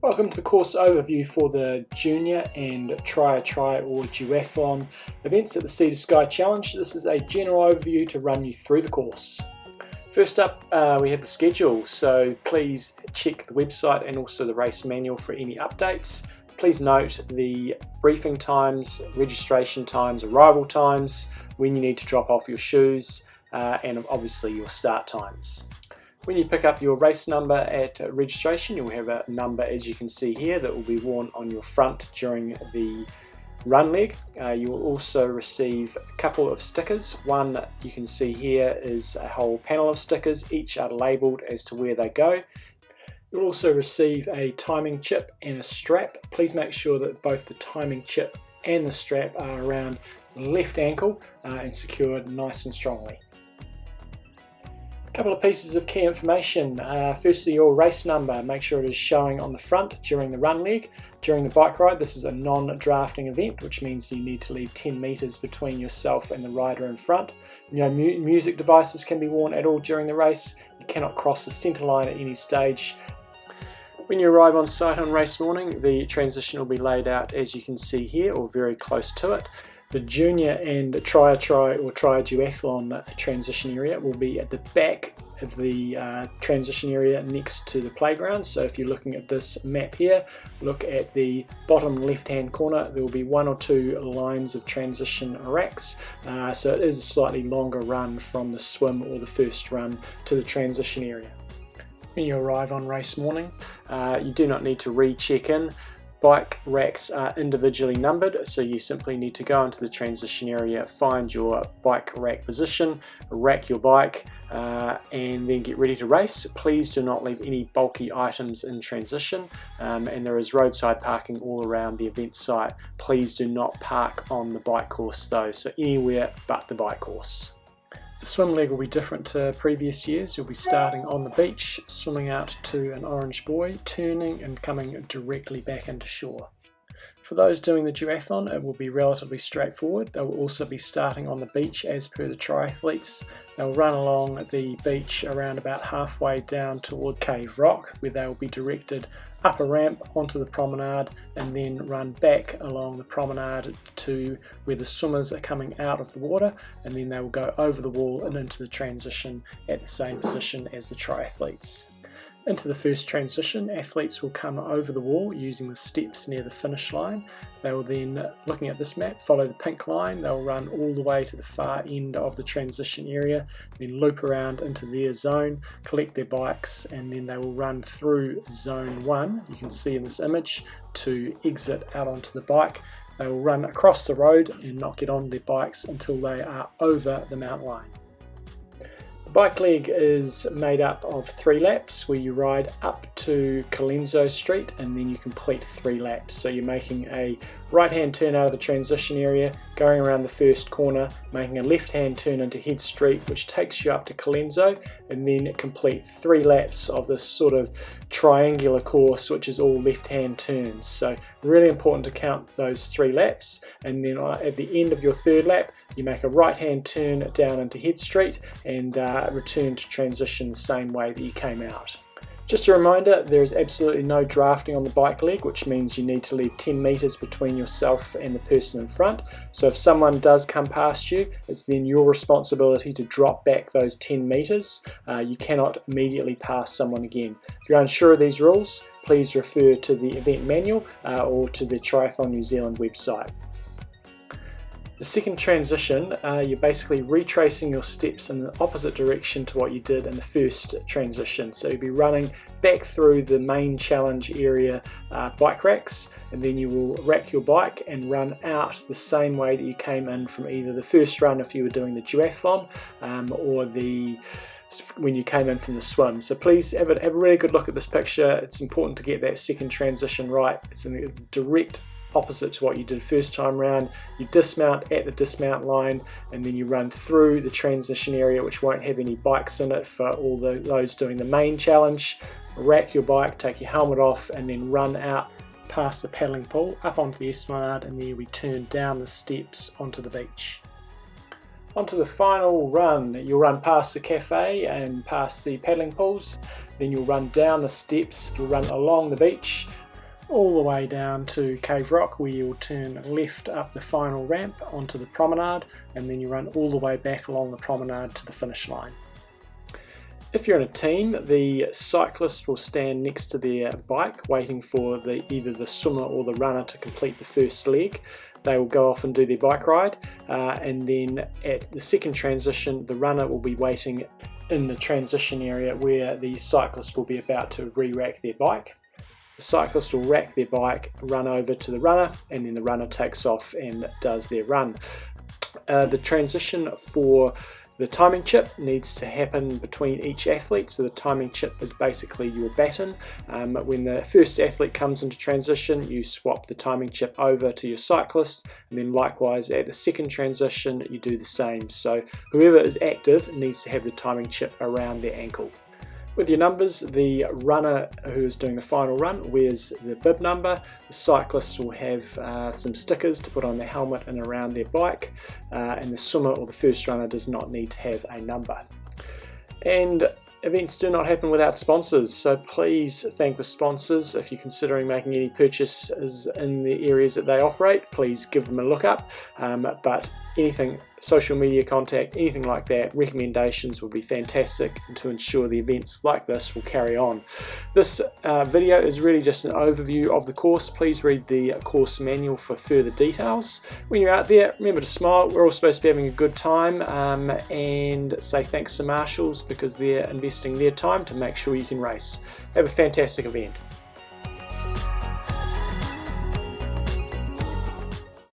Welcome to the course overview for the Junior and Try or Duathlon events at the Sea2sky Challenge. This is a general overview to run you through the course. First up, we have the schedule, so please check the website and also the race manual for any updates. Please note the briefing times, registration times, arrival times, when you need to drop off your shoes, and obviously your start times. When you pick up your race number at registration, you'll have a number, as you can see here, that will be worn on your front during the run leg. You will also receive a couple of stickers. One that you can see here is a whole panel of stickers. Each are labelled as to where they go. You'll also receive a timing chip and a strap. Please make sure that both the timing chip and the strap are around the left ankle and secured nice and strongly. A couple of pieces of key information. Firstly, your race number. Make sure it is showing on the front during the run leg. During the bike ride, this is a non-drafting event, which means you need to leave 10 metres between yourself and the rider in front. No music devices can be worn at all during the race. You cannot cross the centre line at any stage. When you arrive on site on race morning, the transition will be laid out as you can see here, or very close to it. The Junior and Try Duathlon transition area will be at the back of the transition area next to the playground. So if you're looking at this map here, look at the bottom left hand corner. There will be one or two lines of transition racks. So it is a slightly longer run from the swim or the first run to the transition area. When you arrive on race morning, you do not need to re-check in. Bike racks are individually numbered, so you simply need to go into the transition area, find your bike rack position, rack your bike, and then get ready to race. Please do not leave any bulky items in transition, and there is roadside parking all around the event site. Please do not park on the bike course though, so anywhere but the bike course. The swim leg will be different to previous years. You'll be starting on the beach, swimming out to an orange buoy, turning and coming directly back into shore. For those doing the duathlon, it will be relatively straightforward. They will also be starting on the beach as per the triathletes. They'll run along the beach around about halfway down toward Cave Rock, where they will be directed up a ramp onto the promenade and then run back along the promenade to where the swimmers are coming out of the water, and then they will go over the wall and into the transition at the same position as the triathletes. Into the first transition, athletes will come over the wall using the steps near the finish line. They will then, looking at this map, follow the pink line. They'll run all the way to the far end of the transition area, then loop around into their zone, collect their bikes, and then they will run through zone 1, you can see in this image, to exit out onto the bike. They will run across the road and not get on their bikes until they are over the mountain line. The bike leg is made up of 3 laps where you ride up to Colenso Street and then you complete 3 laps. So you're making a right hand turn out of the transition area, going around the first corner, making a left hand turn into Head Street, which takes you up to Colenso, and then complete 3 laps of this sort of triangular course, which is all left hand turns. So really important to count those 3 laps, and then at the end of your 3rd lap you make a right hand turn down into Head Street and return to transition the same way that you came out. Just a reminder, there is absolutely no drafting on the bike leg, which means you need to leave 10 metres between yourself and the person in front. So if someone does come past you, it's then your responsibility to drop back those 10 metres. You cannot immediately pass someone again. If you're unsure of these rules, please refer to the event manual or to the Triathlon New Zealand website. The second transition, you're basically retracing your steps in the opposite direction to what you did in the first transition. So you'll be running back through the main challenge area bike racks, and then you will rack your bike and run out the same way that you came in from either the first run if you were doing the duathlon or when you came in from the swim. So please have a really good look at this picture. It's important to get that second transition right. It's in a direct opposite to what you did first time round. You dismount at the dismount line and then you run through the transition area, which won't have any bikes in it for all those doing the main challenge. Rack your bike, take your helmet off, and then run out past the paddling pool up onto the esplanade, and then you return down the steps onto the beach. Onto the final run, you'll run past the cafe and past the paddling pools, then you'll run down the steps, you'll run along the beach, all the way down to Cave Rock, where you'll turn left up the final ramp onto the promenade, and then you run all the way back along the promenade to the finish line. If you're in a team, the cyclist will stand next to their bike waiting for either the swimmer or the runner to complete the first leg. They will go off and do their bike ride, and then at the second transition the runner will be waiting in the transition area where the cyclist will be about to re-rack their bike. The cyclist will rack their bike, run over to the runner, and then the runner takes off and does their run. The transition for the timing chip needs to happen between each athlete, so the timing chip is basically your baton. When the first athlete comes into transition, you swap the timing chip over to your cyclist, and then likewise at the second transition you do the same. So whoever is active needs to have the timing chip around their ankle. With your numbers, the runner who is doing the final run wears the bib number. The cyclists will have some stickers to put on their helmet and around their bike, and the swimmer or the first runner does not need to have a number. And events do not happen without sponsors, so please thank the sponsors. If you're considering making any purchases in the areas that they operate, please give them a look up. But anything, social media contact, anything like that, recommendations would be fantastic to ensure the events like this will carry on. This video is really just an overview of the course. Please read the course manual for further details. When you're out there, remember to smile. We're all supposed to be having a good time, and say thanks to Marshals because they're investing their time to make sure you can race. Have a fantastic event.